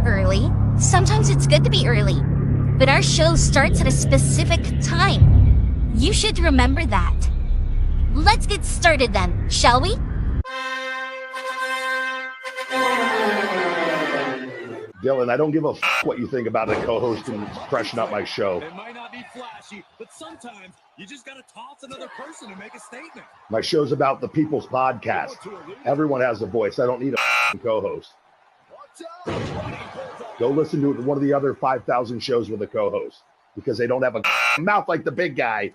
early. Sometimes it's good to be early. But our show starts at a specific time. You should remember that. Let's get started then, shall we? Dillon, I don't give a what you think about a co-host and freshen up my show. It might not be flashy, but sometimes you just got to toss another person to make a statement. My show's about the people's podcast. Everyone has a voice. I don't need a co-host. Go listen to one of the other 5,000 shows with a co-host because they don't have a mouth like the big guy.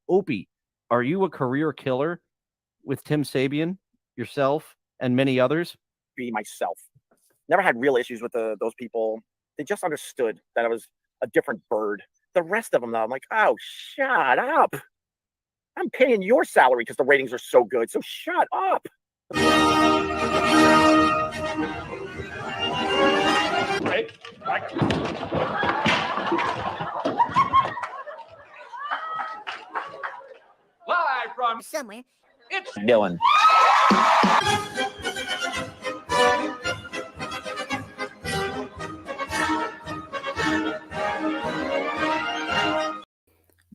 Opie, are you a career killer with Tim Sabian, yourself, and many others? Be myself. Never had real issues with those people. They just understood that I was a different bird. The rest of them, though, I'm like, oh, shut up. I'm paying your salary because the ratings are so good, so shut up. Right. Live from Somewhere. it's Dillon.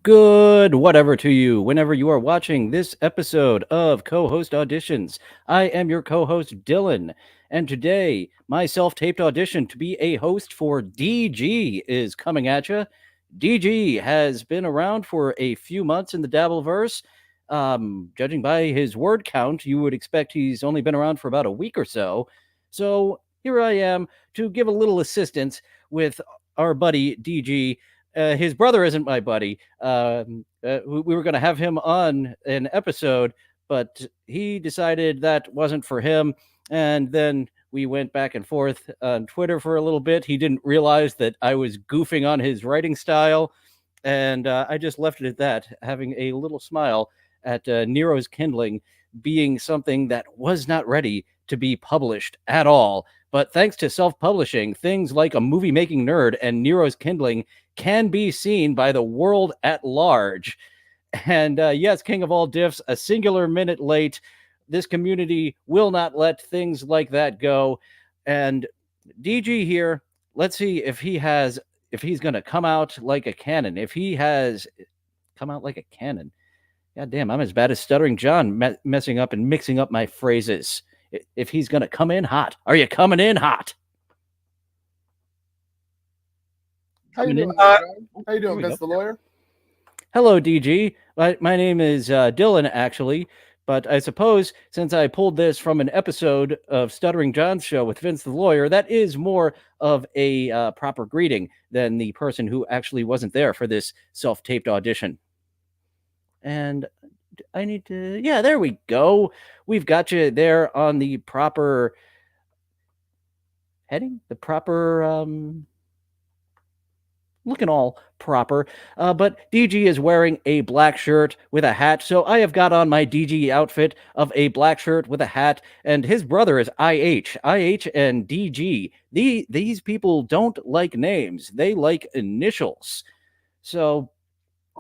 Good whatever to you, whenever you are watching this episode of Cohost Auditions. I am your co-host, Dillon, and today, my self-taped audition to be a host for DG is coming at you. DG has been around for a few months in the Dabbleverse. Judging by his word count, you would expect he's only been around for about a week or so. So here I am to give a little assistance with our buddy DG. His brother isn't my buddy. We were going to have him on an episode, but he decided that wasn't for him. And then we went back and forth on Twitter for a little bit. He didn't realize that I was goofing on his writing style. And I just left it at that, having a little smile at Nero's Kindling being something that was not ready to be published at all. But thanks to self-publishing, things like A Movie Making Nerd and Nero's Kindling can be seen by the world at large. And yes, King of all diffs, a singular minute late. This community will not let things like that go. And DG here, let's see if he's going to come out like a cannon. If he has come out like a cannon. God damn, I'm as bad as Stuttering John messing up and mixing up my phrases. If he's going to come in hot. Are you coming in hot? How you doing, How you doing, Vince the lawyer? Hello, DG. My name is Dillon, actually. But I suppose since I pulled this from an episode of Stuttering John's show with Vince the lawyer, that is more of a proper greeting than the person who actually wasn't there for this self-taped audition. And I need to... Yeah, there we go. We've got you there on the proper heading, the proper... looking all proper, but DG is wearing a black shirt with a hat, so I have got on my DG outfit of a black shirt with a hat, and his brother is IH and DG. These people don't like names, they like initials. So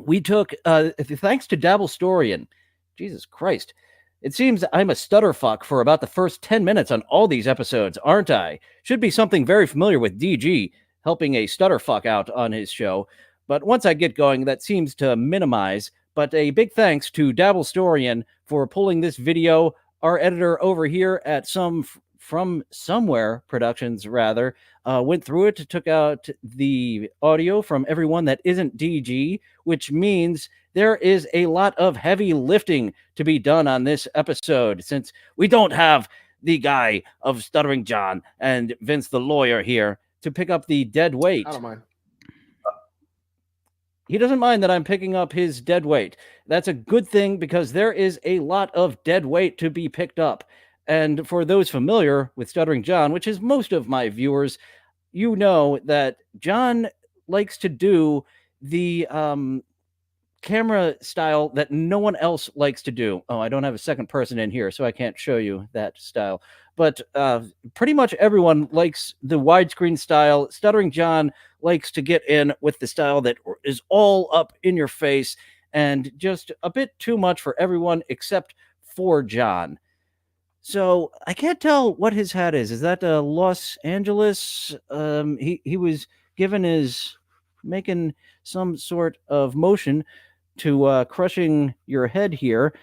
we took, thanks to Dabblestorian, Jesus Christ, it seems I'm a stutterfuck for about the first 10 minutes on all these episodes, aren't I? Should be something very familiar with DG, helping a stutterfuck out on his show. But once I get going, that seems to minimize. But a big thanks to Dabblestorian for pulling this video. Our editor over here at From Somewhere Productions, rather, went through it, took out the audio from everyone that isn't DG, which means there is a lot of heavy lifting to be done on this episode, since we don't have the guy of Stuttering John and Vince the lawyer here to pick up the dead weight. I don't mind. He doesn't mind that I'm picking up his dead weight. That's a good thing because there is a lot of dead weight to be picked up. And for those familiar with Stuttering John, which is most of my viewers, you know that John likes to do the camera style that no one else likes to do. Oh, I don't have a second person in here, so I can't show you that style. But pretty much everyone likes the widescreen style. Stuttering John likes to get in with the style that is all up in your face and just a bit too much for everyone except for John. So I can't tell what his hat is. Is that Los Angeles? He was given his making some sort of motion to crushing your head here.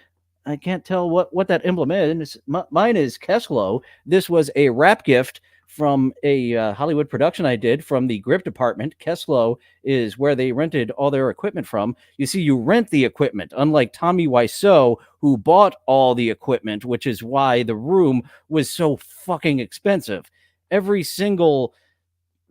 I can't tell what that emblem is. Mine is Keslo. This was a wrap gift from a Hollywood production I did from the grip department. Keslo is where they rented all their equipment from. You see, you rent the equipment, unlike Tommy Wiseau, who bought all the equipment, which is why the room was so fucking expensive. Every single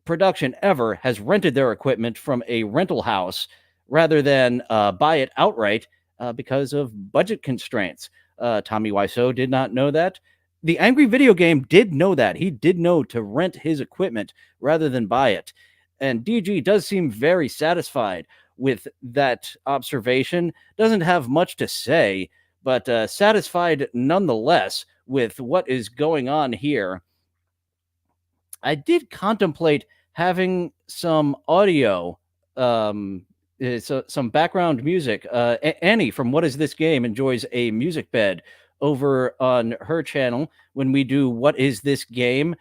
production ever has rented their equipment from a rental house rather than buy it outright because of budget constraints. Tommy Wiseau did not know that. The Angry Video Game did know that. He did know to rent his equipment rather than buy it. And DG does seem very satisfied with that observation. Doesn't have much to say, but satisfied nonetheless with what is going on here. I did contemplate having some audio, some background music. Annie from What Is This Game enjoys a music bed over on her channel when we do What Is This Game.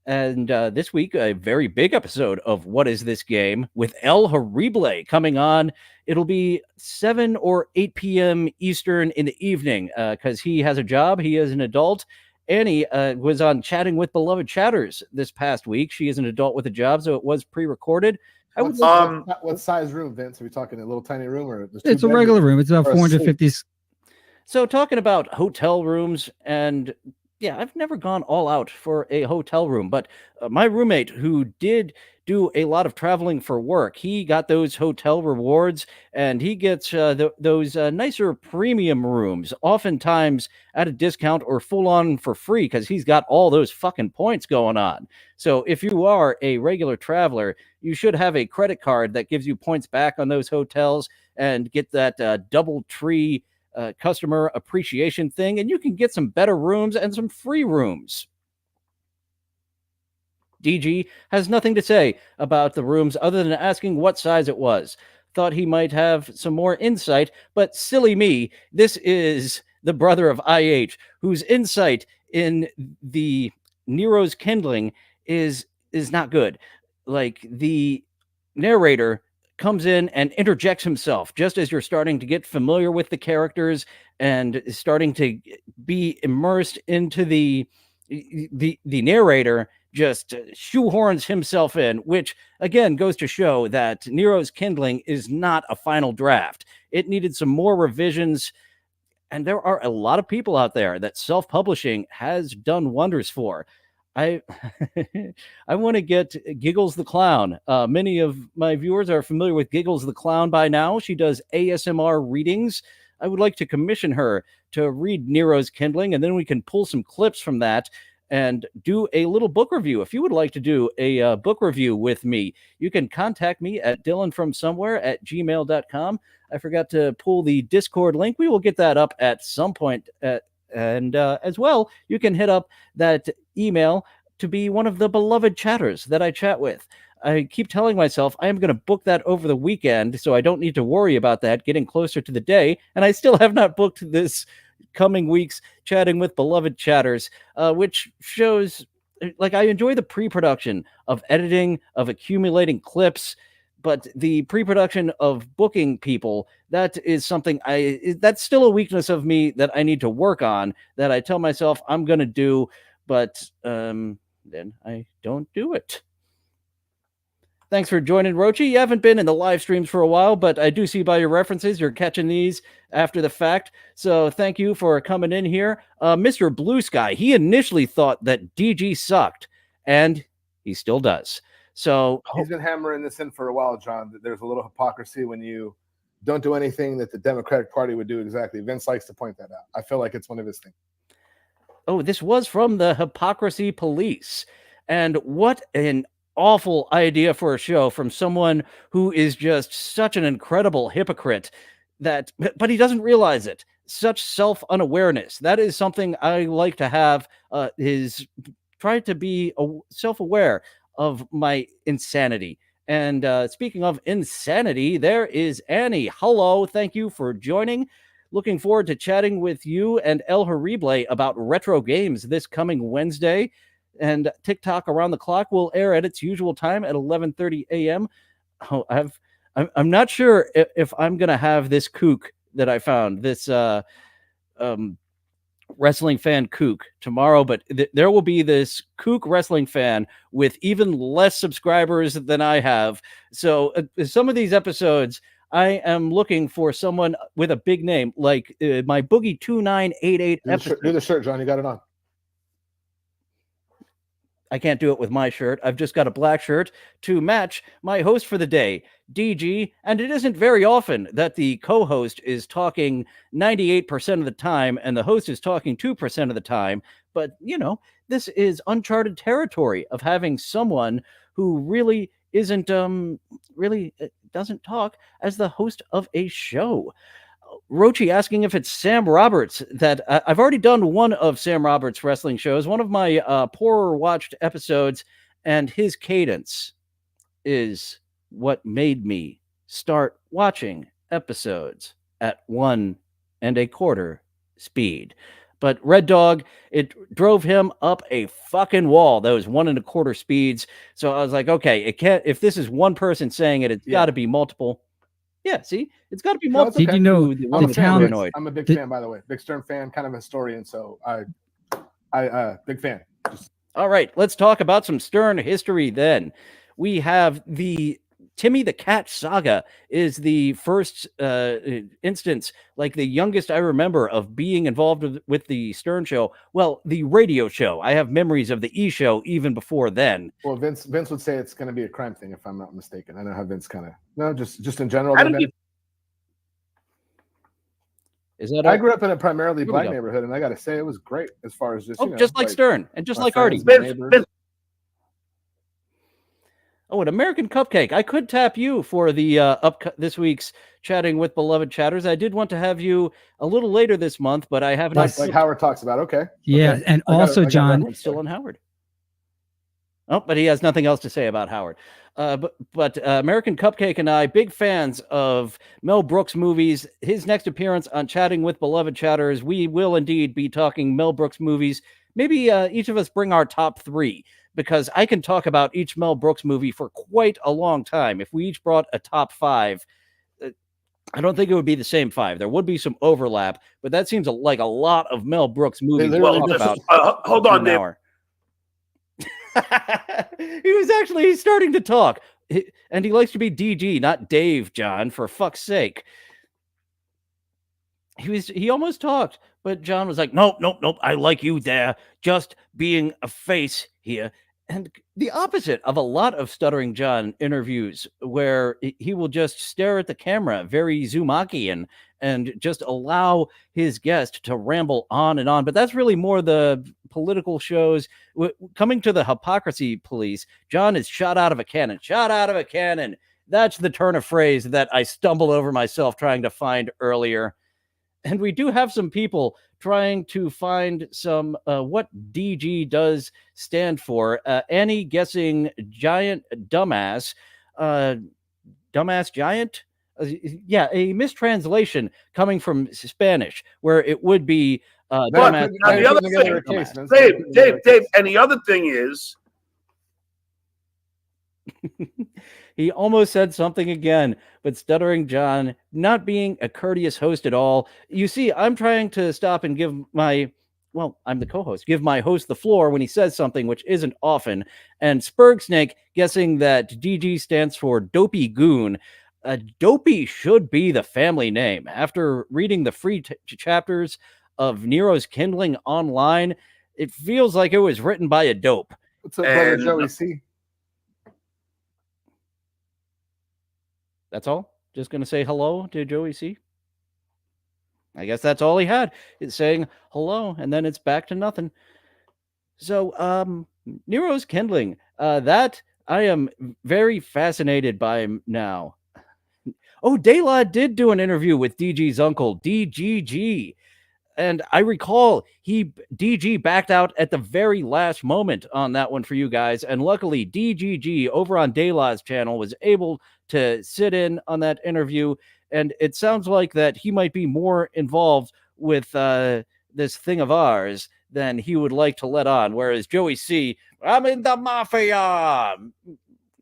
And this week, a very big episode of What Is This Game with El Horrible coming on. It'll be 7 or 8 p.m. Eastern in the evening because he has a job. He is an adult. Annie was on Chatting with Beloved Chatters this past week. She is an adult with a job, so it was pre-recorded. What size room, Vince? Are we talking a little tiny room, or it's a regular room? It's about 450. So talking about hotel rooms, and yeah, I've never gone all out for a hotel room, but my roommate, who did do a lot of traveling for work, he got those hotel rewards, and he gets those nicer premium rooms, oftentimes at a discount or full on for free, because he's got all those fucking points going on. So if you are a regular traveler, you should have a credit card that gives you points back on those hotels and get that DoubleTree customer appreciation thing, and you can get some better rooms and some free rooms. DG has nothing to say about the rooms other than asking what size it was. Thought he might have some more insight, but silly me, this is the brother of IH, whose insight in the Nero's Kindling is not good. Like, the narrator comes in and interjects himself just as you're starting to get familiar with the characters and starting to be immersed into the narrator just shoehorns himself in, which again goes to show that Nero's Kindling is not a final draft. It needed some more revisions, and there are a lot of people out there that self-publishing has done wonders for. I want to get Giggles the Clown. Many of my viewers are familiar with Giggles the Clown by now. She does ASMR readings. I would like to commission her to read Nero's Kindling, and then we can pull some clips from that and do a little book review. If you would like to do a book review with me, you can contact me at dillonfromsomewhere@gmail.com. I forgot to pull the Discord link. We will get that up at some point. And as well, you can hit up that email to be one of the beloved chatters that I chat with. I keep telling myself I am going to book that over the weekend, so I don't need to worry about that getting closer to the day. And I still have not booked this coming week's Chatting with Beloved Chatters, which shows, like, I enjoy the pre-production of editing, of accumulating clips, but the pre-production of booking people, that is something that's still a weakness of me that I need to work on, that I tell myself I'm going to do, but then I don't do it. Thanks for joining, Rochi. You haven't been in the live streams for a while, but I do see by your references you're catching these after the fact. So thank you for coming in here. Mr. Blue Sky, he initially thought that DG sucked, and he still does. So he's been hammering this in for a while, John, that there's a little hypocrisy when you don't do anything that the Democratic Party would do exactly. Vince likes to point that out. I feel like it's one of his things. Oh, this was from the Hypocrisy Police. And what an awful idea for a show from someone who is just such an incredible hypocrite, that, but he doesn't realize it. Such self-unawareness. That is something I like to have, is try to be self-aware of my insanity. And speaking of insanity, there is Annie. Hello, thank you for joining. looking forward to chatting with you and El Horrible about retro games this coming Wednesday. And TikTok Around the Clock will air at its usual time at 11:30 a.m. Oh, I'm not sure if I'm gonna have this kook that I found, this wrestling fan kook tomorrow, but there will be this kook wrestling fan with even less subscribers than I have. So some of these episodes, I am looking for someone with a big name, like my Boogie 2988 episode. Do the shirt, John. You got it on. I can't do it with my shirt. I've just got a black shirt to match my host for the day, DG. And it isn't very often that the co-host is talking 98% of the time and the host is talking 2% of the time. But, you know, this is uncharted territory of having someone who really isn't, really doesn't talk as the host of a show. Rochi asking if it's Sam Roberts. That I've already done one of Sam Roberts' wrestling shows, one of my poorer watched episodes, and his cadence is what made me start watching episodes at 1 1/4 speed. But Red Dog, it drove him up a fucking wall, those 1 1/4 speeds. So I was like, okay, it can't, if this is one person saying it, it's got to be multiple. Yeah, see, it's got to be multiple. Did you know I'm the town? I'm a big fan, by the way. Big Stern fan, kind of a historian. So I big fan. All right, let's talk about some Stern history then. We have the Timmy the Cat saga is the first instance, like the youngest I remember of being involved with the Stern show. Well, the radio show. I have memories of the E show even before then. Well, Vince would say it's going to be a crime thing if I'm not mistaken. I know how Vince kind of just in general. I grew up in a primarily black neighborhood, and I got to say it was great as far as just just like Stern and just like Artie. Oh, an American Cupcake. I could tap you for the this week's Chatting with Beloved Chatters. I did want to have you a little later this month, but I have not. Like Howard talks about. Okay. Yeah, okay. and also John. Still on Howard. Oh, but he has nothing else to say about Howard. But American Cupcake and I, big fans of Mel Brooks movies. His next appearance on Chatting with Beloved Chatters, we will indeed be talking Mel Brooks movies. Maybe each of us bring our top 3, because I can talk about each Mel Brooks movie for quite a long time. If we each brought a top 5, I don't think it would be the same 5. There would be some overlap, but that seems like a lot of Mel Brooks movies to talk about. Hold on, Dave. He was actually starting to talk, and he likes to be DG, not Dave, John, for fuck's sake. He almost talked, but John was like, nope, I like you there, just being a face here. And the opposite of a lot of Stuttering John interviews, where he will just stare at the camera, very Zumakian, and just allow his guest to ramble on and on. But that's really more the political shows. Coming to the hypocrisy police, John is shot out of a cannon. Shot out of a cannon. That's the turn of phrase that I stumbled over myself trying to find earlier. And we do have some people trying to find some what DG does stand for. Annie guessing giant dumbass. Dumbass giant? Yeah, a mistranslation coming from Spanish, where it would be dumbass. Now the other thing, Dave, and the other thing is, he almost said something again, but Stuttering John not being a courteous host at all. You see, I'm trying to stop and give my, well, I'm the co-host, give my host the floor when he says something, which isn't often. And Spurgsnake guessing that DG stands for Dopey Goon. Dopey should be the family name. After reading the free chapters of Nero's Kindling online, it feels like it was written by a dope. What's up, brother Joey C? That's all? Just going to say hello to Joey C? I guess that's all he had. It's saying hello, and then it's back to nothing. So, Nero's Kindling. That I am very fascinated by now. Oh, Dayla did do an interview with DG's uncle, DGG. And I recall DG backed out at the very last moment on that one for you guys. And luckily, DGG over on Dayla's channel was able to sit in on that interview and it sounds like that he might be more involved with this thing of ours than he would like to let on. Whereas Joey C, I'm in the mafia.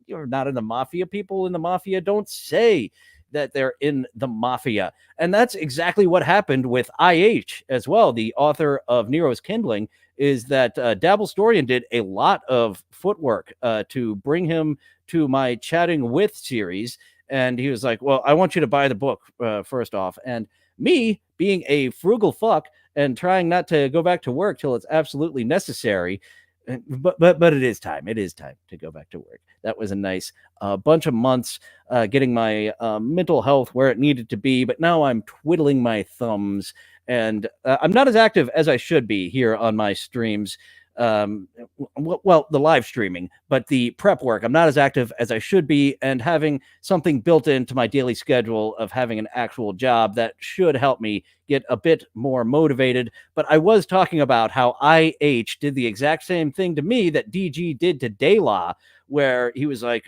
You're not in the mafia. People in the mafia don't say that they're in the mafia. And that's exactly what happened with IH as well. The author of Nero's Kindling is that Dabblestorian did a lot of footwork to bring him to my Chatting With series. And he was like, well, I want you to buy the book first off. And me being a frugal fuck and trying not to go back to work till it's absolutely necessary. But it is time. It is time to go back to work. That was a nice bunch of months getting my mental health where it needed to be. But now I'm twiddling my thumbs, and I'm not as active as I should be here on my streams. Well, the live streaming, but the prep work, I'm not as active as I should be, and having something built into my daily schedule of having an actual job that should help me get a bit more motivated. But I was talking about how IH did the exact same thing to me that DG did to Daylaw, where he was like,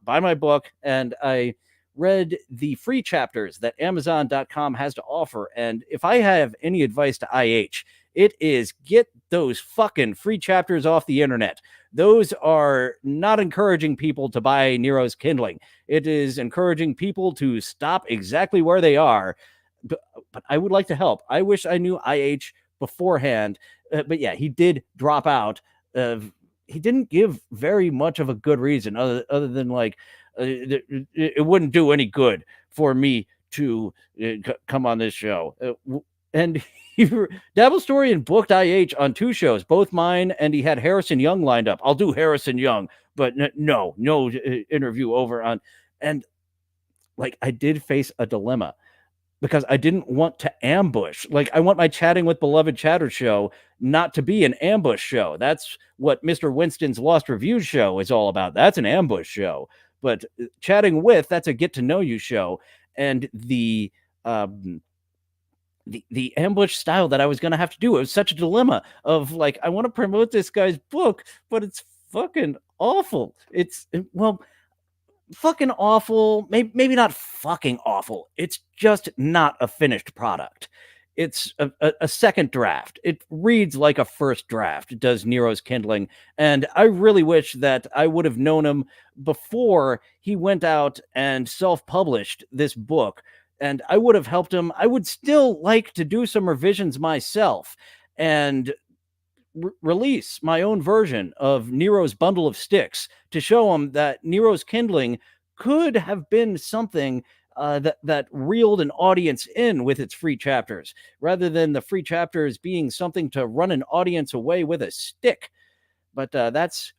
buy my book, and I read the free chapters that Amazon.com has to offer. And if I have any advice to IH, it is get those fucking free chapters off the internet. Those are not encouraging people to buy Nero's Kindling. It is encouraging people to stop exactly where they are. But I would like to help. I wish I knew IH beforehand. But yeah, he did drop out. He didn't give very much of a good reason other than like, it wouldn't do any good for me to come on this show. And Dabblestorian booked IH on 2 shows, both mine, and he had Harrison Young lined up. I'll do Harrison Young, but no interview over on. And like, I did face a dilemma because I didn't want to ambush. Like, I want my Chatting with Beloved Chatter show not to be an ambush show. That's what Mr. Winston's Lost Reviews show is all about. That's an ambush show. But Chatting With, that's a get to know you show. And the ambush style that I was going to have to do, it was such a dilemma of like, I want to promote this guy's book, but it's fucking awful. It's, well, fucking awful. Maybe not fucking awful. It's just not a finished product. It's a second draft. It reads like a first draft. It does Nero's Kindling. And I really wish that I would have known him before he went out and self-published this book. And I would have helped him. I would still like to do some revisions myself and release my own version of Nero's Bundle of Sticks to show him that Nero's Kindling could have been something that reeled an audience in with its free chapters, rather than the free chapters being something to run an audience away with a stick. But that's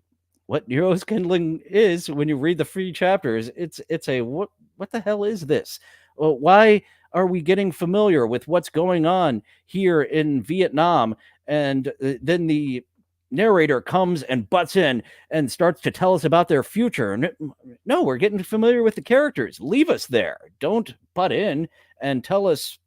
what Nero's Kindling is when you read the free chapters. It's a what the hell is this? Well, why are we getting familiar with what's going on here in Vietnam? And then the narrator comes and butts in and starts to tell us about their future. No, we're getting familiar with the characters. Leave us there. Don't butt in and tell us,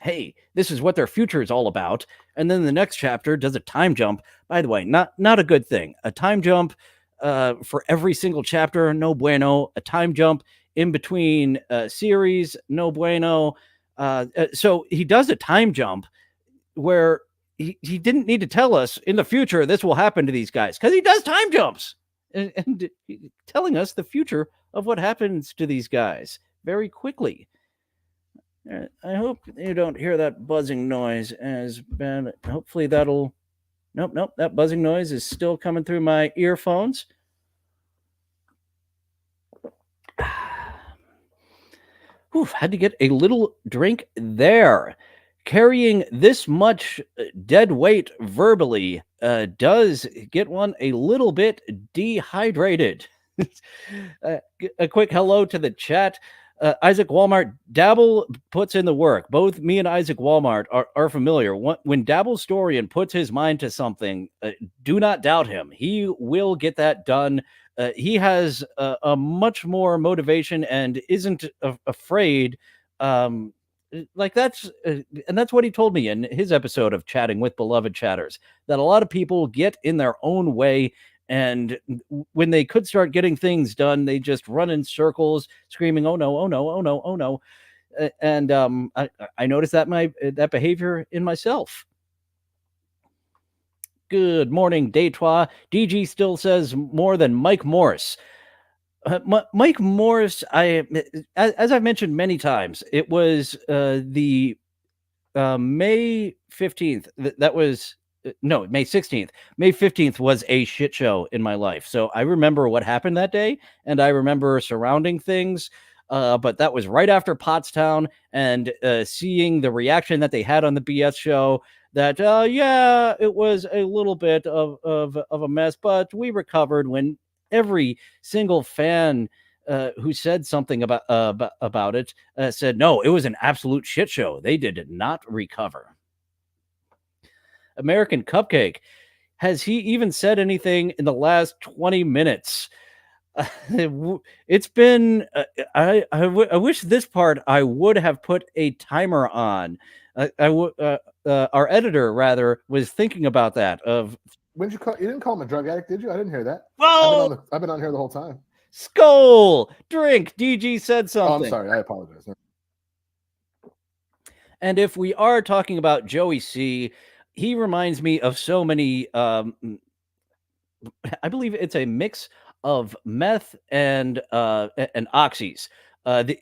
hey, this is what their future is all about. And then the next chapter does a time jump. By the way, not a good thing. A time jump for every single chapter, no bueno. A time jump in between series, no bueno. So he does a time jump where he didn't need to tell us in the future this will happen to these guys, because he does time jumps and telling us the future of what happens to these guys very quickly. I hope you don't hear that buzzing noise as bad. Hopefully that'll... Nope. That buzzing noise is still coming through my earphones. Oof, had to get a little drink there. Carrying this much dead weight verbally does get one a little bit dehydrated. A quick hello to the chat. Isaac Walmart, Dabble puts in the work. Both me and Isaac Walmart are familiar. When Dabblestorian puts his mind to something, do not doubt him. He will get that done. He has a much more motivation and isn't afraid. Like that's and that's what he told me in his episode of Chatting with Beloved Chatters, that a lot of people get in their own way And when they could start getting things done, they just run in circles, screaming, "Oh no! Oh no! Oh no! Oh no!" And I noticed that behavior in myself. Good morning, Detroit. DG still says more than Mike Morris. Mike Morris, as I've mentioned many times, it was the May 15th. That was no, May 16th. May 15th was a shit show in my life. So I remember what happened that day, and I remember surrounding things. But that was right after Pottstown, and seeing the reaction that they had on the BS show. That yeah, it was a little bit of a mess, but we recovered when every single fan who said something about it said no, it was an absolute shit show. They did not recover. American Cupcake, has he even said anything in the last 20 minutes? It's been I wish this part I would have put a timer on. Our editor rather was thinking about that. Of when you didn't call him a drug addict, did you? I didn't hear that. Whoa! I've been on here the whole time. Skull drink. DG said something. Oh, I'm sorry. I apologize. And if we are talking about Joey C, he reminds me of so many. I believe it's a mix of meth and oxys.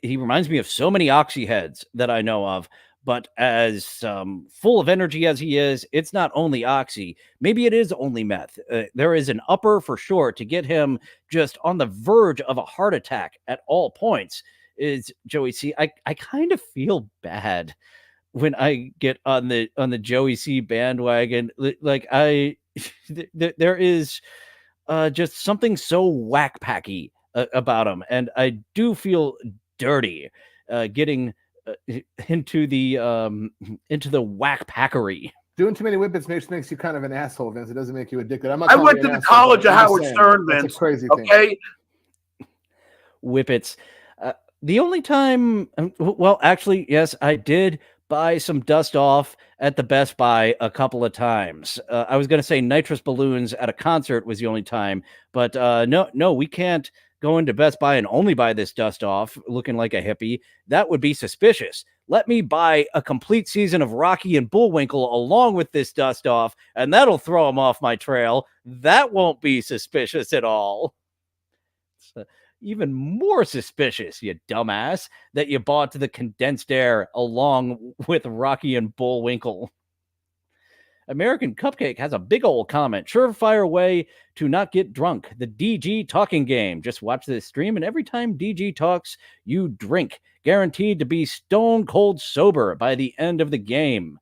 He reminds me of so many oxy heads that I know of. But as full of energy as he is, it's not only oxy. Maybe it is only meth. There is an upper for sure to get him just on the verge of a heart attack at all points. Is Joey C. I kind of feel bad when I get on the Joey C bandwagon. Like there is just something so whack packy about him, and I do feel dirty getting into the whack packery. Doing too many whippets makes you kind of an asshole, Vince. It doesn't make you addicted. I went to the college of Howard Stern, Vince. That's a crazy thing. Okay. Whippets. The only time, well, actually, yes, I did buy some dust off at the Best Buy a couple of times. I was going to say nitrous balloons at a concert was the only time, but no, we can't go into Best Buy and only buy this dust off looking like a hippie. That would be suspicious. Let me buy a complete season of Rocky and Bullwinkle along with this dust off, and that'll throw them off my trail. That won't be suspicious at all. It's even more suspicious, you dumbass, that you bought the condensed air along with Rocky and Bullwinkle. American Cupcake has a big old comment. Surefire way to not get drunk. The DG talking game. Just watch this stream, and every time DG talks, you drink. Guaranteed to be stone cold sober by the end of the game.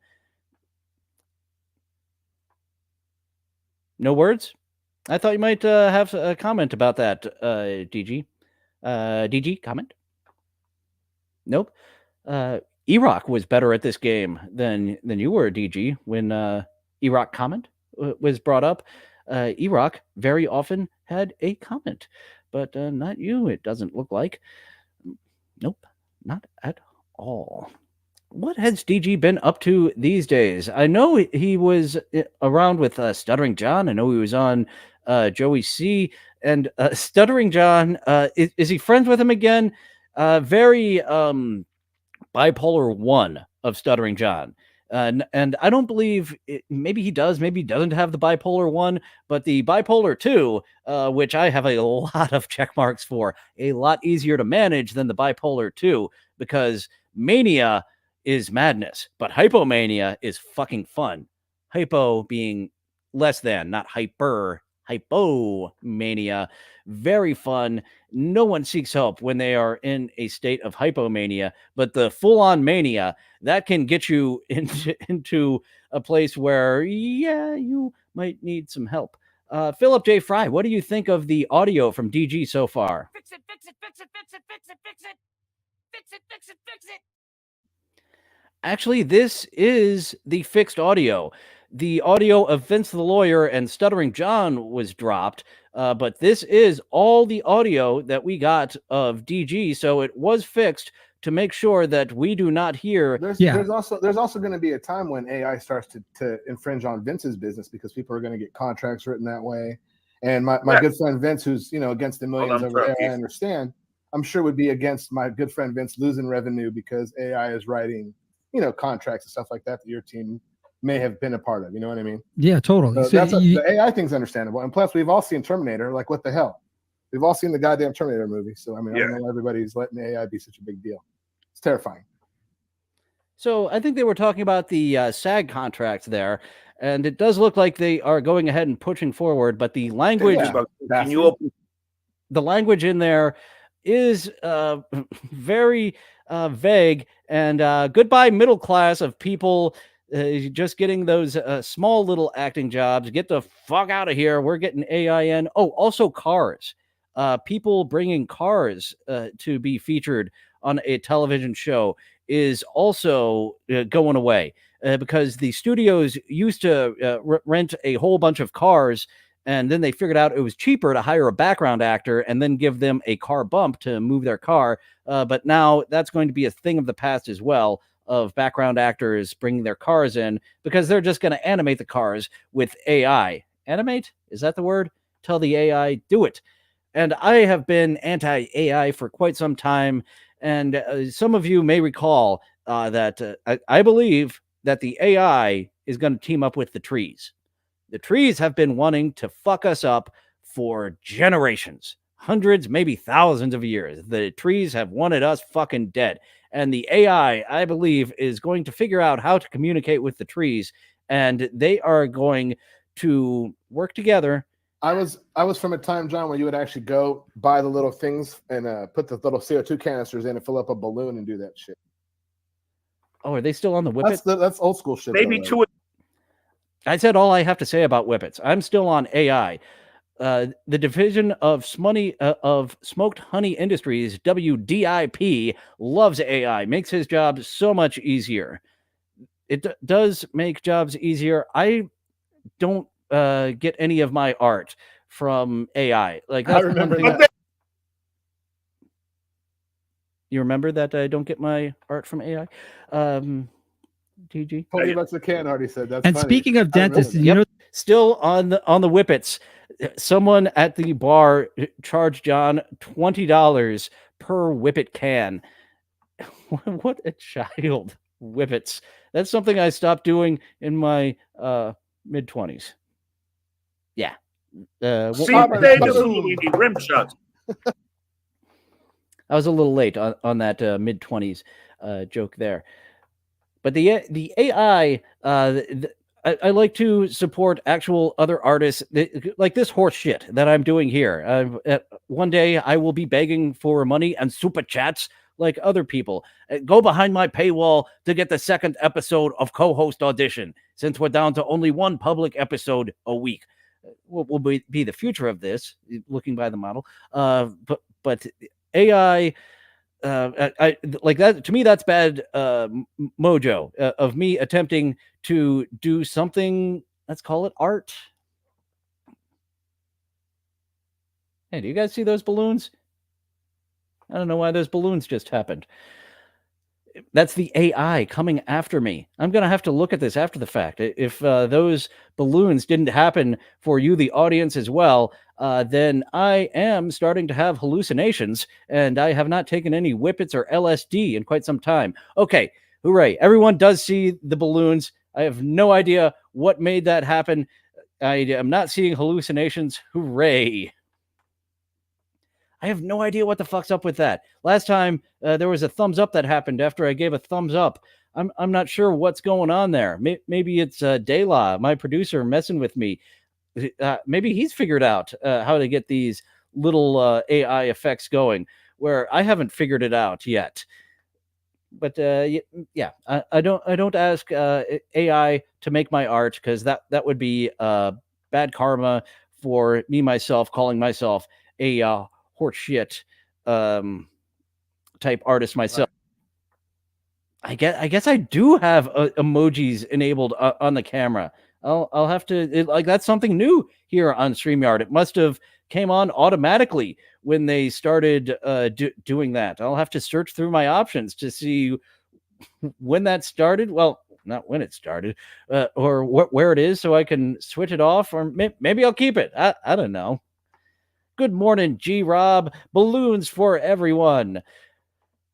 No words? I thought you might have a comment about that, DG. DG, comment? Nope. E-Rock was better at this game than you were, DG, when E-Rock comment was brought up. E-Rock very often had a comment, but not you, it doesn't look like. Nope, not at all. What has DG been up to these days? I know he was around with Stuttering John. I know he was on Joey C. And Stuttering John, is he friends with him again? Very bipolar 1 of Stuttering John. And I don't believe maybe he does, maybe he doesn't have the bipolar 1, but the bipolar 2, which I have a lot of check marks for, a lot easier to manage than the bipolar 2, because mania is madness, but hypomania is fucking fun. Hypo being less than, not hyper. Hypomania, very fun. No one seeks help when they are in a state of hypomania, but the full-on mania, that can get you into a place where, yeah, you might need some help. Philip J. Fry, what do you think of the audio from DG so far? Fix it, fix it, fix it, fix it, fix it, fix it. Fix it, fix it, fix it. Actually, this is the fixed audio. The audio of Vince the Lawyer and Stuttering John was dropped, but this is all the audio that we got of DG, so it was fixed to make sure that we do not hear. There's also going to be a time when AI starts to infringe on Vince's business, because people are going to get contracts written that way, And my good friend Vince, who's against the millions over AI, I understand. I'm sure would be against my good friend Vince losing revenue because AI is writing, contracts and stuff like that your team may have been a part of. You know what I mean? Yeah, totally. So the AI thing's understandable. And plus, we've all seen Terminator. Like, what the hell? We've all seen the goddamn Terminator movie. So, I mean, I don't know why everybody's letting the AI be such a big deal. It's terrifying. So I think they were talking about the SAG contract there, and it does look like they are going ahead and pushing forward, but the language, the language in there is very vague, and goodbye middle class of people just getting those small little acting jobs. Get the fuck out of here. We're getting AI in. Oh, also cars. People bringing cars to be featured on a television show is also going away because the studios used to rent a whole bunch of cars, and then they figured out it was cheaper to hire a background actor and then give them a car bump to move their car. But now that's going to be a thing of the past as well, of background actors bringing their cars in, because they're just going to animate the cars with AI. Animate? Is that the word? Tell the AI, do it. And I have been anti-AI for quite some time. And some of you may recall that I believe that the AI is going to team up with the trees. The trees have been wanting to fuck us up for generations, hundreds, maybe thousands of years. The trees have wanted us fucking dead. And the AI, I believe, is going to figure out how to communicate with the trees, and they are going to work together. I was from a time, John, where you would actually go buy the little things and put the little CO2 canisters in and fill up a balloon and do that shit. Oh, are they still on the Whippet? That's old school shit. Maybe though, two. I said all I have to say about Whippets. I'm still on AI. The division of Smoked Honey Industries, WDIP, loves AI. Makes his job so much easier. It does make jobs easier. I don't get any of my art from AI. Like, I remember that. You remember that I don't get my art from AI? TG? $20 a can, already said. That's and funny. Speaking of dentists, still on the Whippets, someone at the bar charged John $20 per Whippet can. What a child. Whippets. That's something I stopped doing in my mid-20s. Yeah. Rim shots. I was a little late on that mid-20s joke there. But the AI, I like to support actual other artists, like this horse shit that I'm doing here. One day I will be begging for money and super chats like other people. Go behind my paywall to get the second episode of Cohost Audition, since we're down to only one public episode a week. Will be the future of this, looking by the model. But AI, I like that. To me, that's bad mojo of me attempting to do something. Let's call it art. Hey, do you guys see those balloons? I don't know why those balloons just happened. That's the AI coming after me. I'm going to have to look at this after the fact. If those balloons didn't happen for you, the audience, as well, then I am starting to have hallucinations, and I have not taken any Whippets or LSD in quite some time. Okay, hooray. Everyone does see the balloons. I have no idea what made that happen. I am not seeing hallucinations. Hooray. I have no idea what the fuck's up with that. Last time there was a thumbs up that happened after I gave a thumbs up. I'm not sure what's going on there. Maybe it's Dayla, my producer, messing with me. Maybe he's figured out how to get these little AI effects going, where I haven't figured it out yet. But yeah, I don't ask AI to make my art, because that would be bad karma for me myself, calling myself a horse shit type artist myself. Right. I guess I do have emojis enabled on the camera. I'll have to, like, that's something new here on StreamYard. It must have came on automatically when they started doing that. I'll have to search through my options to see when that started. Well, not when it started, or where it is, so I can switch it off, or maybe I'll keep it. I don't know. Good morning, G-Rob. Balloons for everyone.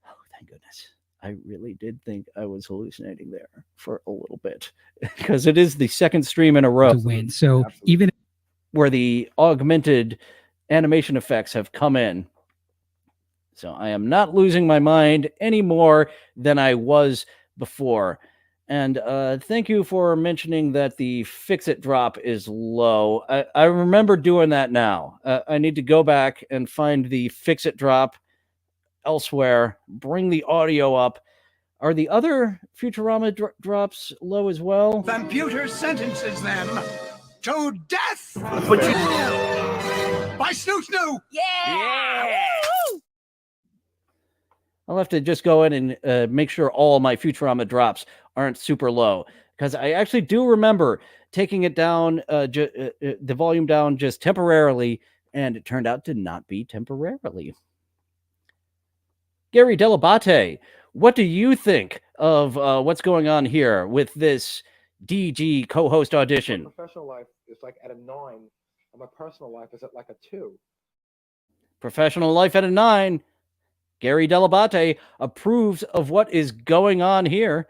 Oh, thank goodness. I really did think I was hallucinating there for a little bit, because it is the second stream in a row to win. So even where the augmented animation effects have come in. So I am not losing my mind any more than I was before. And thank you for mentioning that the fix-it drop is low. I remember doing that now. I need to go back and find the fix-it drop elsewhere, bring the audio up. Are the other Futurama drops low as well? Computer sentences them to death! By Snoo Snoo! Yeah! I'll have to just go in and make sure all my Futurama drops aren't super low, because I actually do remember taking it down, the volume down just temporarily, and it turned out to not be temporarily. Gary Delabate, what do you think of what's going on here with this DG co-host audition? My professional life is like at a 9, and my personal life is at like a 2. Professional life at a 9. Gary Delabate approves of what is going on here.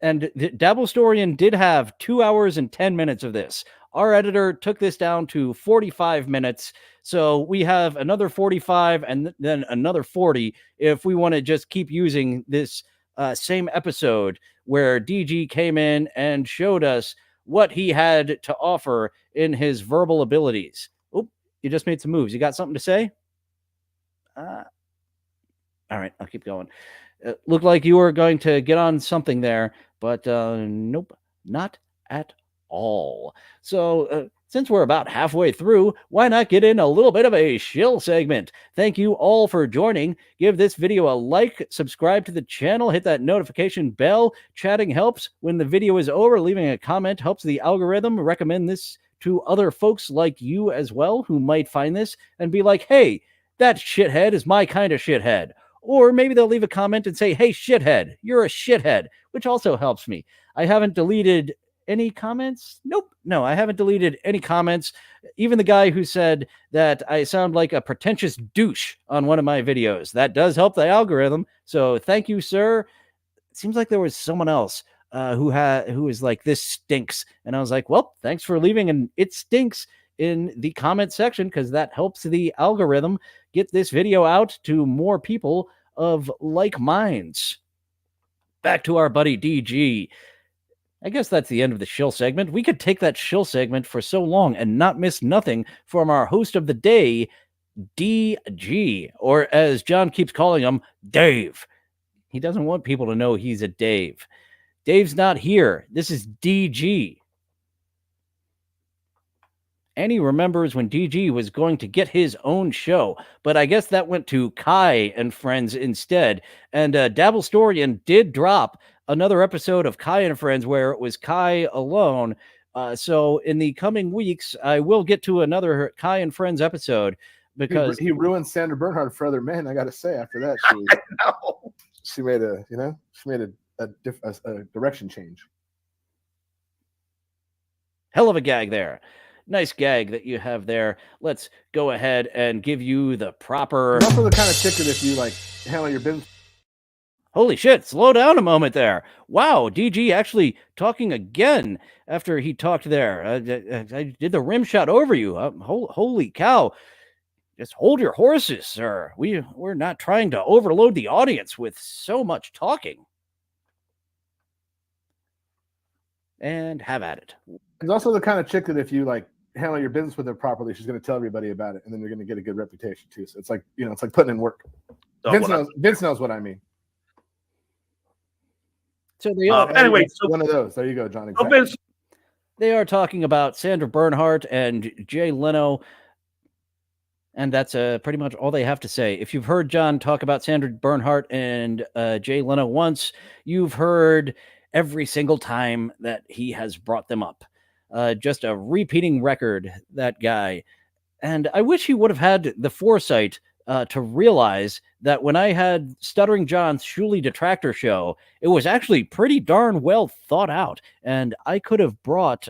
And Dabblestorian did have 2 hours and 10 minutes of this. Our editor took this down to 45 minutes. So we have another 45 and then another 40 if we want to just keep using this same episode where DG came in and showed us what he had to offer in his verbal abilities. Oh, you just made some moves. You got something to say? All right, I'll keep going. Looked like you were going to get on something there, but nope, not at all. So since we're about halfway through, why not get in a little bit of a shill segment? Thank you all for joining. Give this video a like, subscribe to the channel, hit that notification bell. Chatting helps. When the video is over, leaving a comment helps the algorithm recommend this to other folks like you as well, who might find this and be like, hey, that shithead is my kind of shithead. Or maybe they'll leave a comment and say, hey, shithead, you're a shithead, which also helps me. I haven't deleted any comments. Nope. No, I haven't deleted any comments. Even the guy who said that I sound like a pretentious douche on one of my videos. That does help the algorithm. So thank you, sir. It seems like there was someone else who was like, this stinks. And I was like, well, thanks for leaving an it stinks in the comment section, because that helps the algorithm get this video out to more people of like minds. Back to our buddy DG. I guess that's the end of the shill segment. We could take that shill segment for so long and not miss nothing from our host of the day, DG, or as John keeps calling him, Dave. He doesn't want people to know he's a Dave. Dave's not here. This is DG. And he remembers when DG was going to get his own show, but I guess that went to Kai and Friends instead. And Dabblestorian did drop another episode of Kai and Friends where it was Kai alone. So in the coming weeks, I will get to another Kai and Friends episode, because he ruined Sandra Bernhard for other men. I got to say, after that, she made a direction change. Hell of a gag there. Nice gag that you have there. Let's go ahead and give you the proper... I'm also the kind of ticket if you like handle your business. Holy shit, slow down a moment there. Wow, DG actually talking again after he talked there. I did the rim shot over you. Holy cow. Just hold your horses, sir. We're not trying to overload the audience with so much talking. And have at it. It's also the kind of chick that if you like handle your business with her properly, she's going to tell everybody about it, and then you're going to get a good reputation too. So it's like, it's like putting in work. Vince knows what I mean. So they are anyway. So one of those. There you go, Johnny. They are talking about Sandra Bernhard and Jay Leno, and that's pretty much all they have to say. If you've heard John talk about Sandra Bernhard and Jay Leno once, you've heard every single time that he has brought them up. Just a repeating record, that guy. And I wish he would have had the foresight to realize that when I had Stuttering John's Shuli Detractor show, it was actually pretty darn well thought out, and I could have brought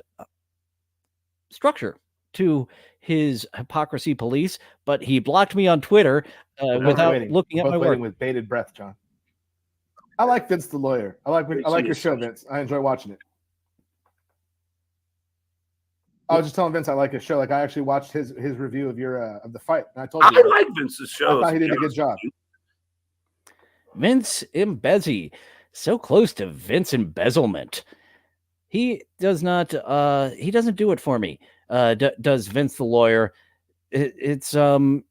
structure to his hypocrisy police, but he blocked me on Twitter without looking at my work. With bated breath, John. I like Vince the lawyer. I like your show, Vince. I enjoy watching it. I was just telling Vince I like his show. Like I actually watched his review of your of the fight, and I told you I like Vince's show. I thought he did a good job. Vince Imbezzi, so close to Vince embezzlement. He does not. He doesn't do it for me. Does Vince the lawyer? It's well,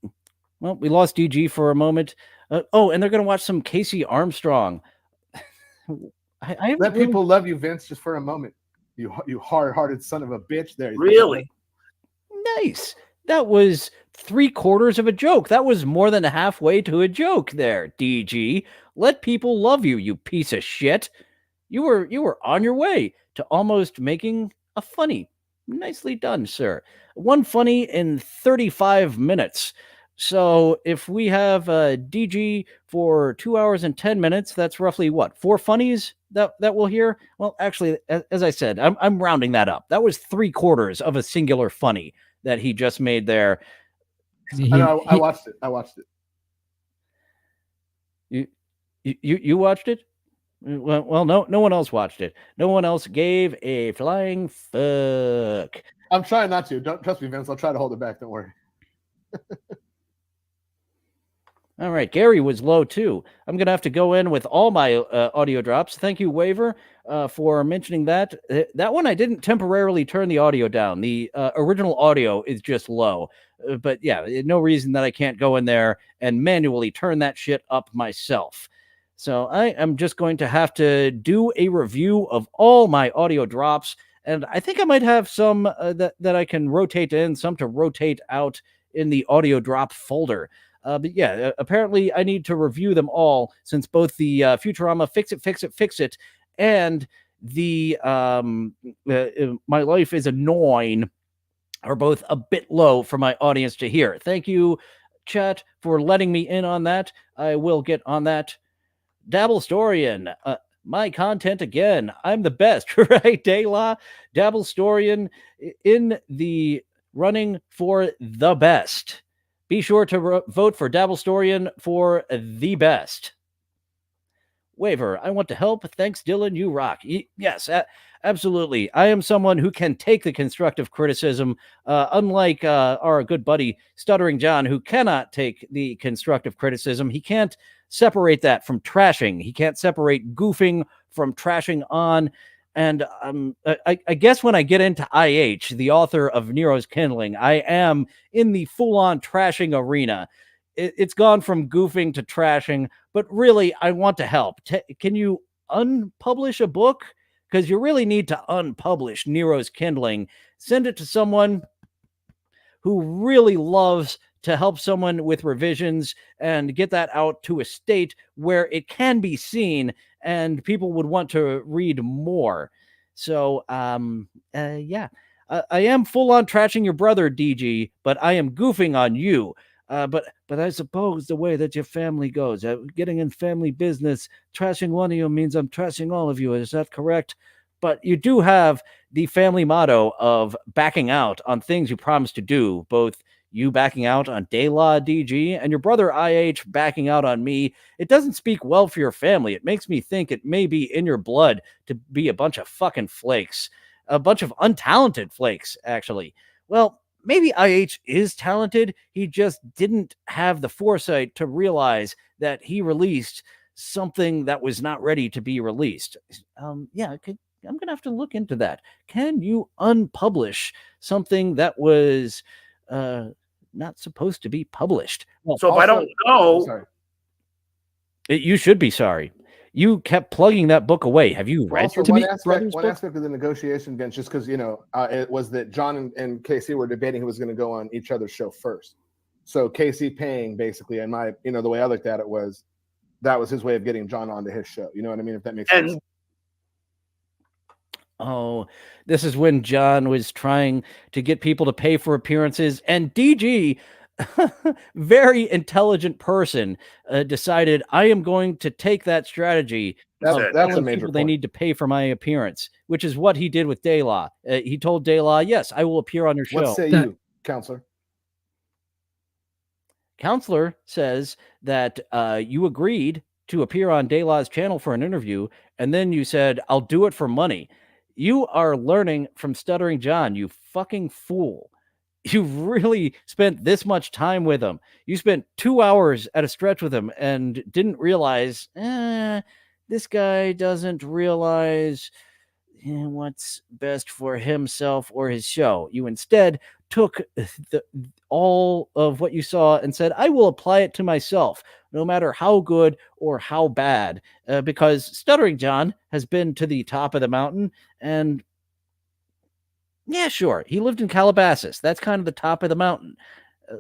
we lost DG for a moment. Oh, and they're going to watch some Casey Armstrong. I Let people love you, Vince, just for a moment. You hard-hearted son of a bitch. There. Really? Nice. That was 3/4 of a joke. That was more than halfway to a joke there, DG. Let people love you, you piece of shit. You were on your way to almost making a funny. Nicely done, sir. One funny in 35 minutes. So if we have DG for 2 hours and 10 minutes, that's roughly what, 4 funnies that we'll hear? Well, actually, as I said, I'm rounding that up. That was 3/4 of a singular funny that he just made there. I watched it. You watched it? Well, no one else watched it. No one else gave a flying fuck. I'm trying not to. Don't trust me, Vince. I'll try to hold it back. Don't worry. All right, Gary was low too. I'm gonna have to go in with all my audio drops. Thank you, Waver, for mentioning that. That one I didn't temporarily turn the audio down. The original audio is just low, but yeah, no reason that I can't go in there and manually turn that shit up myself. So I am just going to have to do a review of all my audio drops, and I think I might have some that I can rotate in, some to rotate out in the audio drop folder. But yeah, apparently I need to review them all, since both the Futurama Fix It and the My Life is Annoying are both a bit low for my audience to hear. Thank you, chat, for letting me in on that. I will get on that. Dabblestorian, my content again. I'm the best, right, Dayla? Dabblestorian in the running for the best. Be sure to vote for Dabblestorian for the best. Waver, I want to help. Thanks, Dillon. You rock. Yes, absolutely. I am someone who can take the constructive criticism, unlike our good buddy Stuttering John, who cannot take the constructive criticism. He can't separate that from trashing. He can't separate goofing from trashing on. And I guess when I get into IH, the author of Nero's Kindling, I am in the full-on trashing arena. It's gone from goofing to trashing, but really, I want to help. Can you unpublish a book? Because you really need to unpublish Nero's Kindling. Send it to someone who really loves to help someone with revisions and get that out to a state where it can be seen and people would want to read more. So, yeah, I am full on trashing your brother, DG, but I am goofing on you. But I suppose the way that your family goes, getting in family business, trashing one of you means I'm trashing all of you. Is that correct? But you do have the family motto of backing out on things you promised to do, both you backing out on Daylaw DG and your brother IH backing out on me. It doesn't speak well for your family. It makes me think it may be in your blood to be a bunch of fucking flakes, a bunch of untalented flakes, actually. Well, maybe IH is talented. He just didn't have the foresight to realize that he released something that was not ready to be released. Yeah, I'm going to have to look into that. Can you unpublish something that was not supposed to be published? Well, so if I don't know, sorry. You should be sorry. You kept plugging that book away. Have you read also, to one me? aspect of the negotiation, Vince, just because it was that John and Casey were debating who was going to go on each other's show first. So Casey paying basically, and the way I looked at it was that was his way of getting John onto his show. You know what I mean? If that makes sense. Oh, this is when John was trying to get people to pay for appearances, and DG very intelligent person decided I am going to take that strategy of That's a telling major people they point. need to pay for my appearance, which is what he did with Daylaw. He told Daylaw, yes, I will appear on your show. What say you, Counselor? Counselor says that you agreed to appear on Daylaw's channel for an interview, and then you said, I'll do it for money. You are learning from Stuttering John, you fucking fool. You really spent this much time with him. You spent 2 hours at a stretch with him and didn't realize, this guy doesn't realize what's best for himself or his show. You instead took all of what you saw and said, I will apply it to myself, no matter how good or how bad, because Stuttering John has been to the top of the mountain, and yeah, sure, he lived in Calabasas. That's kind of the top of the mountain.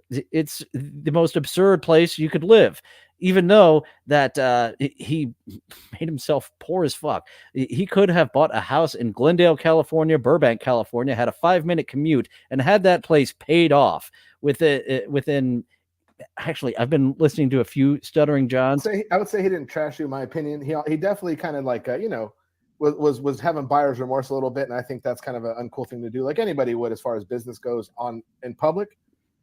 It's the most absurd place you could live, even though that he made himself poor as fuck. He could have bought a house in Glendale, California, Burbank, California, had a 5-minute commute, and had that place paid off within. Actually, I've been listening to a few Stuttering Johns. I would say he didn't trash you, in my opinion. He definitely kind of like was having buyer's remorse a little bit, and I think that's kind of an uncool thing to do, like anybody would as far as business goes in public.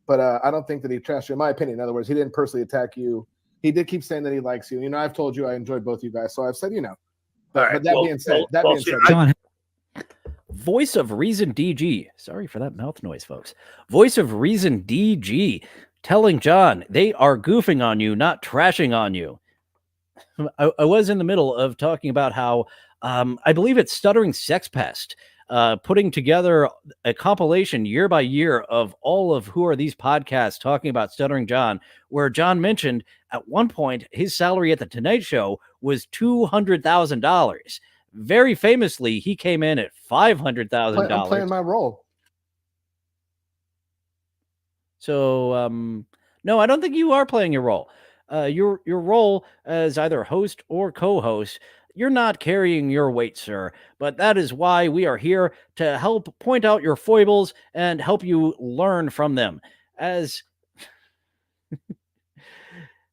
But I don't think that he trashed you, in my opinion. In other words, he didn't personally attack you. He did keep saying that he likes you. I've told you I enjoyed both you guys, so I've said, But that being said, John, Voice of Reason DG. Sorry for that mouth noise, folks. Voice of Reason DG telling John they are goofing on you, not trashing on you. I was in the middle of talking about how I believe it's Stuttering Sex Pest putting together a compilation year by year of all of Who Are These podcasts talking about Stuttering John, where John mentioned at one point his salary at the Tonight Show was $200,000. Very famously, he came in at $500,000. I'm playing my role. So, no, I don't think you are playing your role. Your role as either host or co-host, you're not carrying your weight, sir. But that is why we are here to help point out your foibles and help you learn from them. As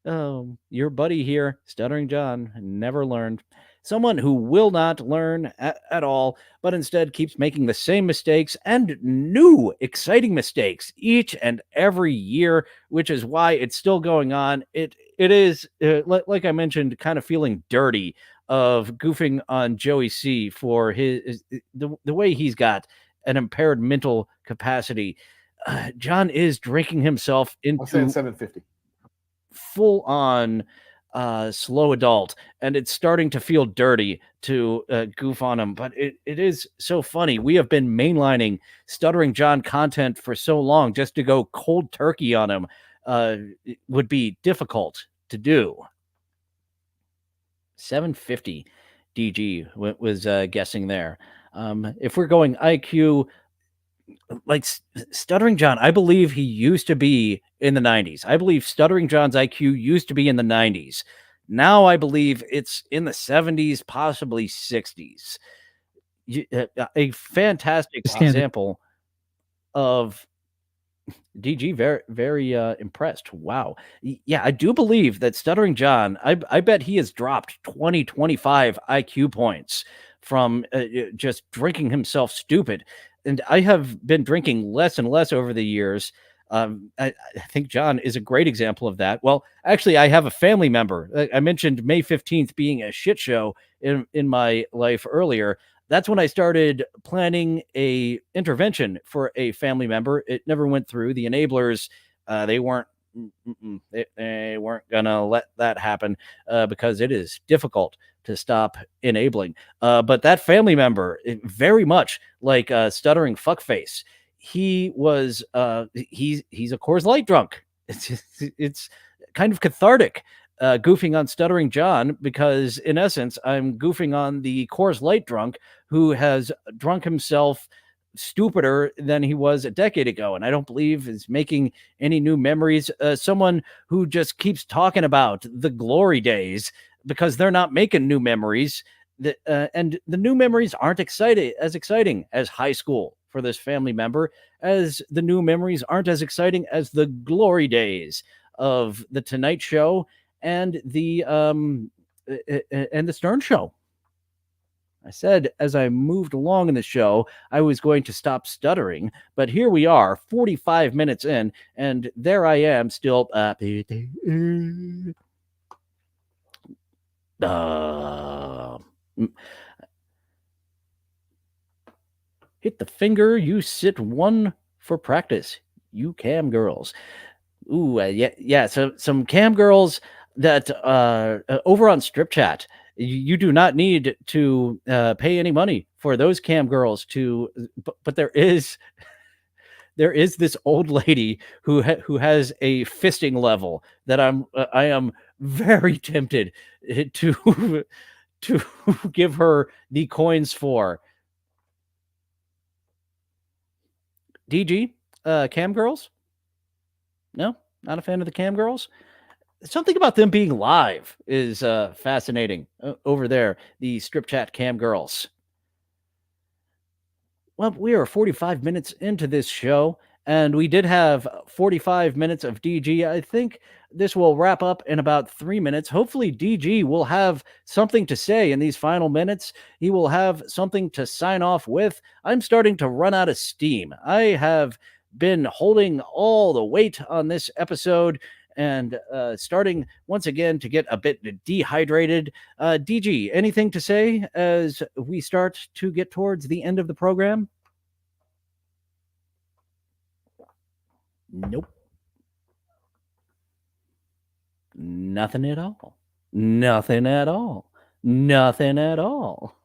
your buddy here, Stuttering John, never learned. Someone who will not learn at all, but instead keeps making the same mistakes and new exciting mistakes each and every year, which is why it's still going on. It is, like I mentioned, kind of feeling dirty of goofing on Joey C for the way he's got an impaired mental capacity. John is drinking himself into 750 full on slow adult, and it's starting to feel dirty to goof on him, but it is so funny. We have been mainlining Stuttering John content for so long. Just to go cold turkey on him it would be difficult to do. 750 DG was guessing there. If we're going IQ, like Stuttering John, I believe he used to be in the 90s. I believe Stuttering John's IQ used to be in the 90s. Now I believe it's in the 70s, possibly 60s. A fantastic example of DG. Very, very impressed. Wow. Yeah, I do believe that Stuttering John, I bet he has dropped 20, 25 IQ points from just drinking himself stupid. And I have been drinking less and less over the years. I think John is a great example of that. Well, actually, I have a family member. I mentioned May 15th being a shit show in my life earlier. That's when I started planning a intervention for a family member. It never went through. The enablers, they weren't gonna let that happen because it is difficult to stop enabling. But that family member, very much like Stuttering Fuckface, he was he's a Coors Light drunk. It's kind of cathartic goofing on Stuttering John, because in essence I'm goofing on the Coors Light drunk who has drunk himself stupider than he was a decade ago, and I don't believe is making any new memories. Someone who just keeps talking about the glory days because they're not making new memories. and the new memories aren't as exciting as high school for this family member, as the new memories aren't as exciting as the glory days of the Tonight Show and the Stern Show. I said as I moved along in the show, I was going to stop stuttering, but here we are, 45 minutes in, and there I am still. Hit the finger, you sit one for practice, you cam girls. Ooh, yeah. So some cam girls that over on Strip Chat, you do not need to pay any money for those cam girls to, but there is this old lady who has a fisting level that I am very tempted to to give her the coins for. DG, cam girls? No, not a fan of the cam girls. Something about them being live is fascinating over there. The Strip Chat cam girls. Well, we are 45 minutes into this show, and we did have 45 minutes of DG. I think this will wrap up in about 3 minutes. Hopefully, DG will have something to say in these final minutes. He will have something to sign off with. I'm starting to run out of steam. I have been holding all the weight on this episode and starting once again to get a bit dehydrated. DG, anything to say as we start to get towards the end of the program? Nope. Nothing at all. Nothing at all. Nothing at all.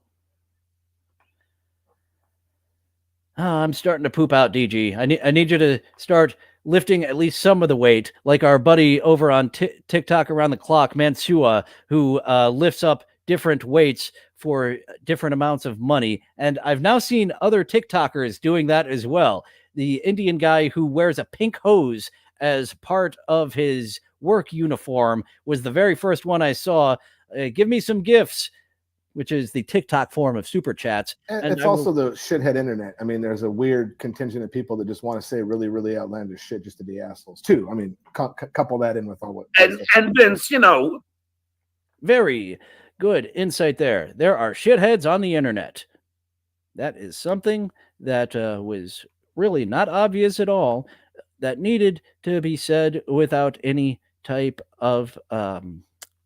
I'm starting to poop out, DG. I need you to start lifting at least some of the weight, like our buddy over on TikTok around the clock, Mansua, who lifts up different weights for different amounts of money. And I've now seen other TikTokers doing that as well. The Indian guy who wears a pink hose as part of his work uniform was the very first one I saw. Give me some gifts, which is the TikTok form of super chats. And it's also the shithead internet. I mean, there's a weird contingent of people that just want to say really, really outlandish shit just to be assholes too. I mean, couple that in with all what. And Vince, very good insight there. There are shitheads on the internet. That is something that was really not obvious at all, that needed to be said without any type of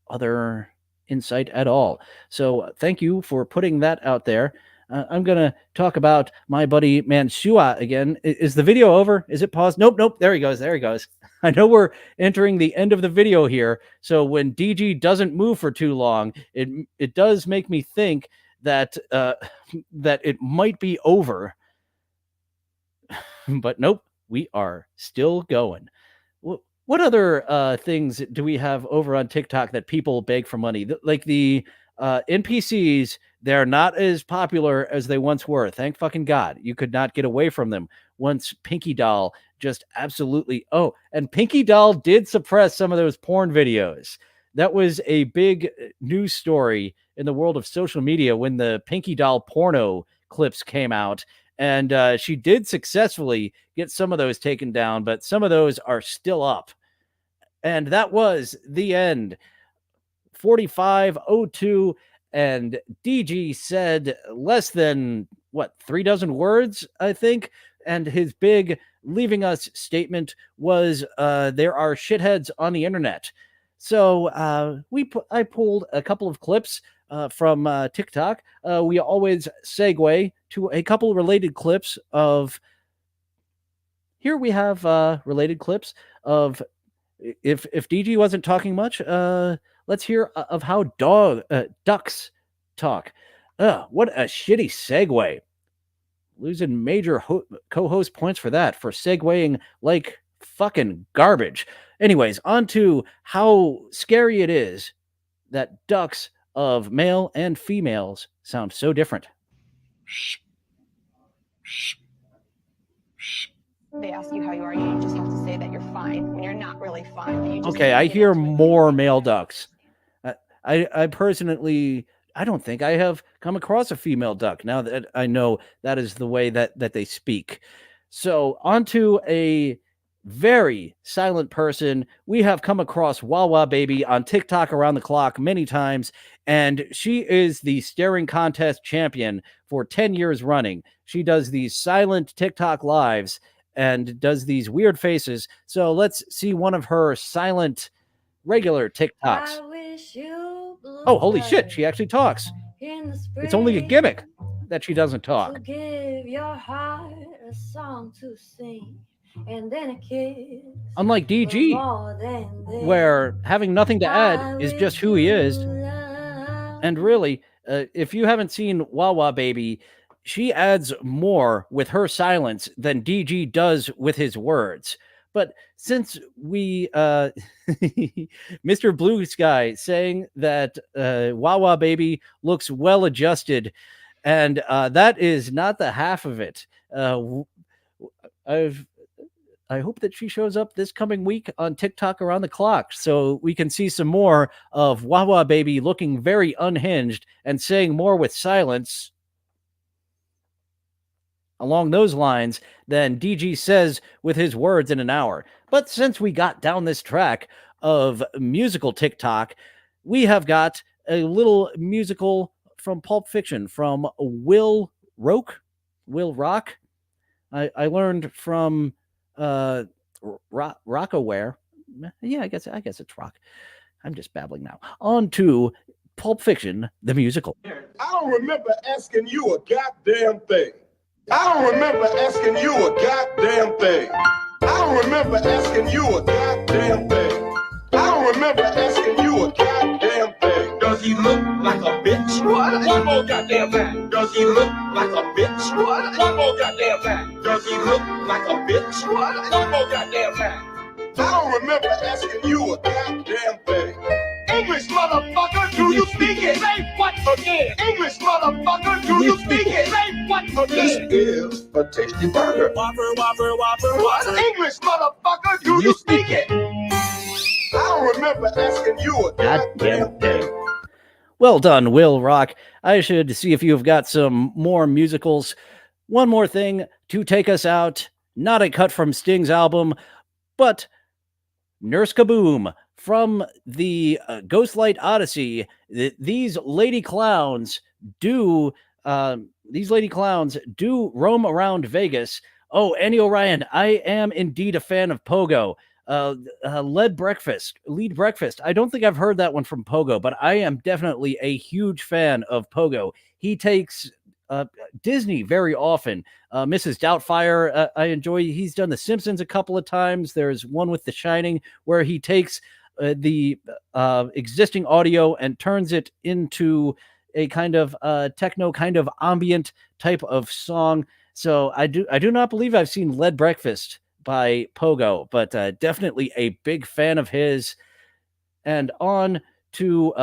other insight at all. So thank you for putting that out there. I'm going to talk about my buddy Mansua again. Is the video over? Is it paused? Nope. There he goes. I know we're entering the end of the video here. So when DG doesn't move for too long, it does make me think that that it might be over. But nope, we are still going. What other things do we have over on TikTok that people beg for money? Like the NPCs, they're not as popular as they once were. Thank fucking God. You could not get away from them once Pinky Doll just absolutely... Oh, and Pinky Doll did suppress some of those porn videos. That was a big news story in the world of social media when the Pinky Doll porno clips came out. And she did successfully get some of those taken down, but some of those are still up. And that was the end. 45:02, and DG said less than, 3 dozen words, I think. And his big leaving us statement was, there are shitheads on the internet. So I pulled a couple of clips from TikTok. We always segue to a couple related clips of... Here we have related clips of... If DG wasn't talking much, let's hear of how ducks talk. What a shitty segue. Losing major co-host points for that, for segueing like fucking garbage. Anyways, on to how scary it is that ducks of male and females sound so different. They ask you how you are, you just have to say that you're fine when you're not really fine. Okay, I hear more male ducks. I personally I don't think I have come across a female duck now that I know that is the way that they speak. So onto a very silent person. We have come across Wawa Baby on TikTok around the clock many times, and she is the staring contest champion for 10 years running. She does these silent TikTok lives and does these weird faces. So let's see one of her silent regular TikToks. Oh, holy shit, she actually talks. It's only a gimmick that she doesn't talk. Give your heart a song to sing. And then a kiss. Unlike DG, where having nothing to add is just who he is. And really, if you haven't seen Wawa Baby, she adds more with her silence than DG does with his words. But since we, Mr. Blue Sky saying that Wawa Baby looks well adjusted, and that is not the half of it. I hope that she shows up this coming week on TikTok around the clock so we can see some more of Wawa Baby looking very unhinged and saying more with silence along those lines than DG says with his words in an hour. But since we got down this track of musical TikTok, we have got a little musical from Pulp Fiction from Will Rock. I learned from Rockaware. Yeah, I guess it's rock. I'm just babbling now. On to Pulp Fiction, the musical. I don't remember asking you a goddamn thing. I don't remember asking you a goddamn thing. I don't remember asking you a goddamn thing. I don't remember asking you a goddamn thing. Does he look like a bitch? What? One more goddamn time. Does he look like a bitch? What? One more goddamn time. Does he look like a bitch? What? One more goddamn time. I don't remember asking you a goddamn thing. English motherfucker, do you speak it? Say what again? English motherfucker, do you speak it? Say what again? This is a tasty burger. Whopper, whopper, whopper, whopper. English motherfucker, do you speak it? I don't remember asking you a goddamn thing. Well done, Will Rock. I should see if you've got some more musicals. One more thing to take us out. Not a cut from Sting's album, but Nurse Kaboom from the Ghostlight Odyssey. These lady clowns do roam around Vegas. Oh, Annie O'Ryan, I am indeed a fan of Pogo. Lead Breakfast. I don't think I've heard that one from Pogo, but I am definitely a huge fan of Pogo. He takes Disney very often. Mrs. Doubtfire, I enjoy. He's done The Simpsons a couple of times. There's one with The Shining where he takes the existing audio and turns it into a kind of techno, kind of ambient type of song. So I do not believe I've seen Lead Breakfast by Pogo, but definitely a big fan of his. And on to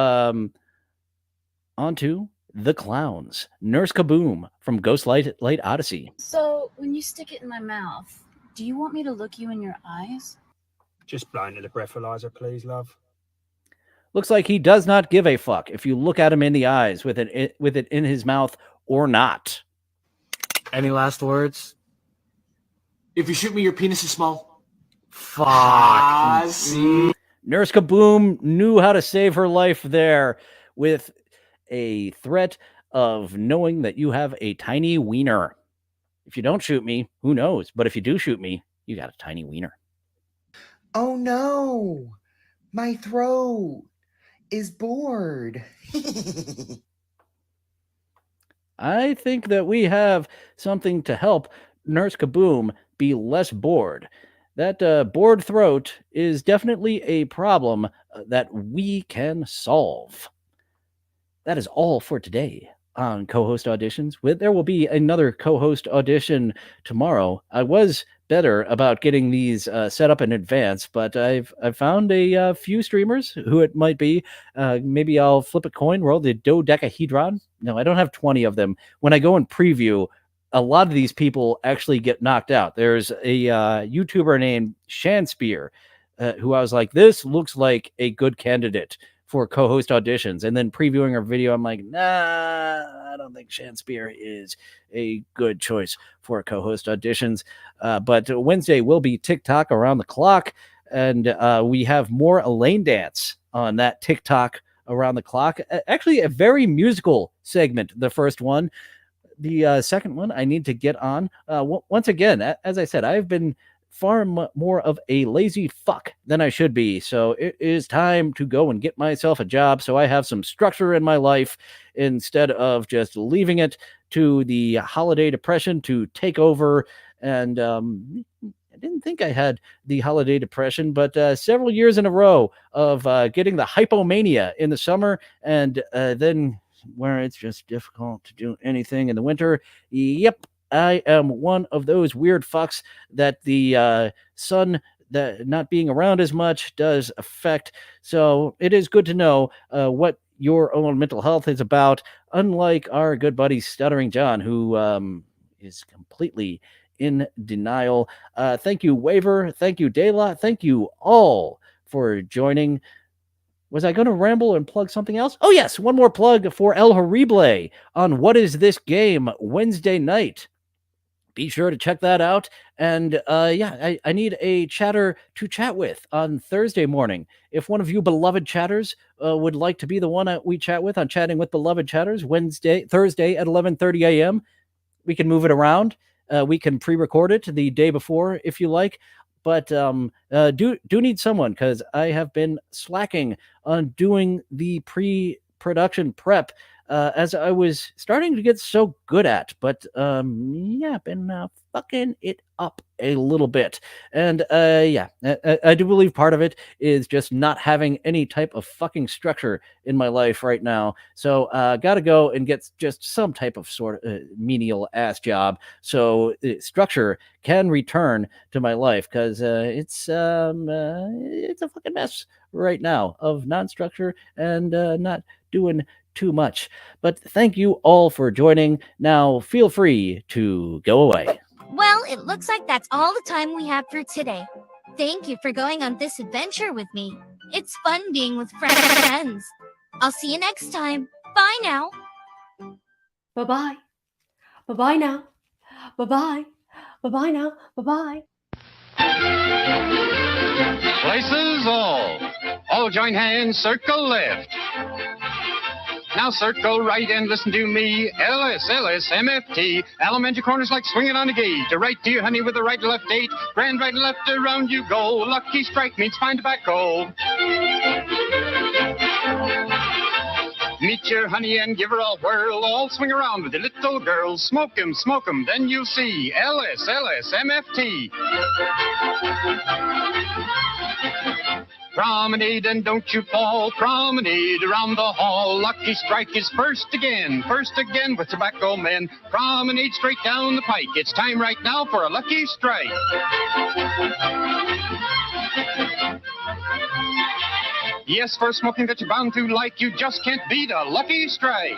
the clowns. Nurse Kaboom from Ghostlight Odyssey. So when you stick it in my mouth, do you want me to look you in your eyes? Just blind to the breathalyzer, please, love. Looks like he does not give a fuck if you look at him in the eyes with it in his mouth or not. Any last words? If you shoot me, your penis is small. Fuck. Nurse Kaboom knew how to save her life there with a threat of knowing that you have a tiny wiener. If you don't shoot me, who knows? But if you do shoot me, you got a tiny wiener. Oh no, my throat is bored. I think that we have something to help Nurse Kaboom be less bored. That bored throat is definitely a problem that we can solve. That is all for today on Co-Host Auditions. There will be another Co-Host Audition tomorrow. I was better about getting these set up in advance, but I've found a few streamers who it might be. Maybe I'll flip a coin, roll the dodecahedron. No, I don't have 20 of them. When I go and preview, a lot of these people actually get knocked out. There's a YouTuber named Shanspear, who I was like, this looks like a good candidate for co-host auditions. And then previewing our video, I'm like, nah, I don't think Shanspeare is a good choice for co-host auditions. But Wednesday will be TikTok around the clock. And we have more Elaine dance on that TikTok around the clock. Actually, a very musical segment, the first one. The second one I need to get on. Once again, as I said, I've been far more of a lazy fuck than I should be. So it is time to go and get myself a job so I have some structure in my life instead of just leaving it to the holiday depression to take over. And I didn't think I had the holiday depression, but several years in a row of getting the hypomania in the summer and then where it's just difficult to do anything in the winter. Yep, I am one of those weird fucks that the sun that not being around as much does affect. So it is good to know what your own mental health is about, unlike our good buddy Stuttering John, who is completely in denial. Thank you, Waver. Thank you, Dayla. Thank you all for joining. Was I going to ramble and plug something else? Oh, yes. One more plug for El Horrible on What Is This Game Wednesday night. Be sure to check that out. And I need a chatter to chat with on Thursday morning. If one of you beloved chatters would like to be the one we chat with on Chatting with Beloved Chatters Thursday at 11:30 a.m., we can move it around. We can pre-record it the day before if you like. But do need someone, because I have been slacking on doing the pre-production prep as I was starting to get so good at. But been fucking it up a little bit. And I do believe part of it is just not having any type of fucking structure in my life right now. So gotta go and get just some type of sort of menial ass job so structure can return to my life, because it's a fucking mess right now of non-structure and not doing too much. But thank you all for joining. Now feel free to go away. Well, it looks like that's all the time we have for today. Thank you for going on this adventure with me. It's fun being with friends. I'll see you next time. Bye now. Bye-bye. Bye-bye now. Bye-bye. Bye-bye now. Bye-bye. Places all join hands, circle left. Now circle right and listen to me. LSMFT. Elementary corners like swinging on a gate. To right to you, honey, with the right left 8. Grand right and left around you go. Lucky strike means fine tobacco. Meet your honey and give her a whirl. All swing around with the little girls. Smoke 'em, then you'll see. LSMFT. Promenade and don't you fall. Promenade around the hall. Lucky strike is first again with tobacco men. Promenade straight down the pike. It's time right now for a lucky strike. Yes, for smoking that you're bound to like, you just can't beat a lucky strike.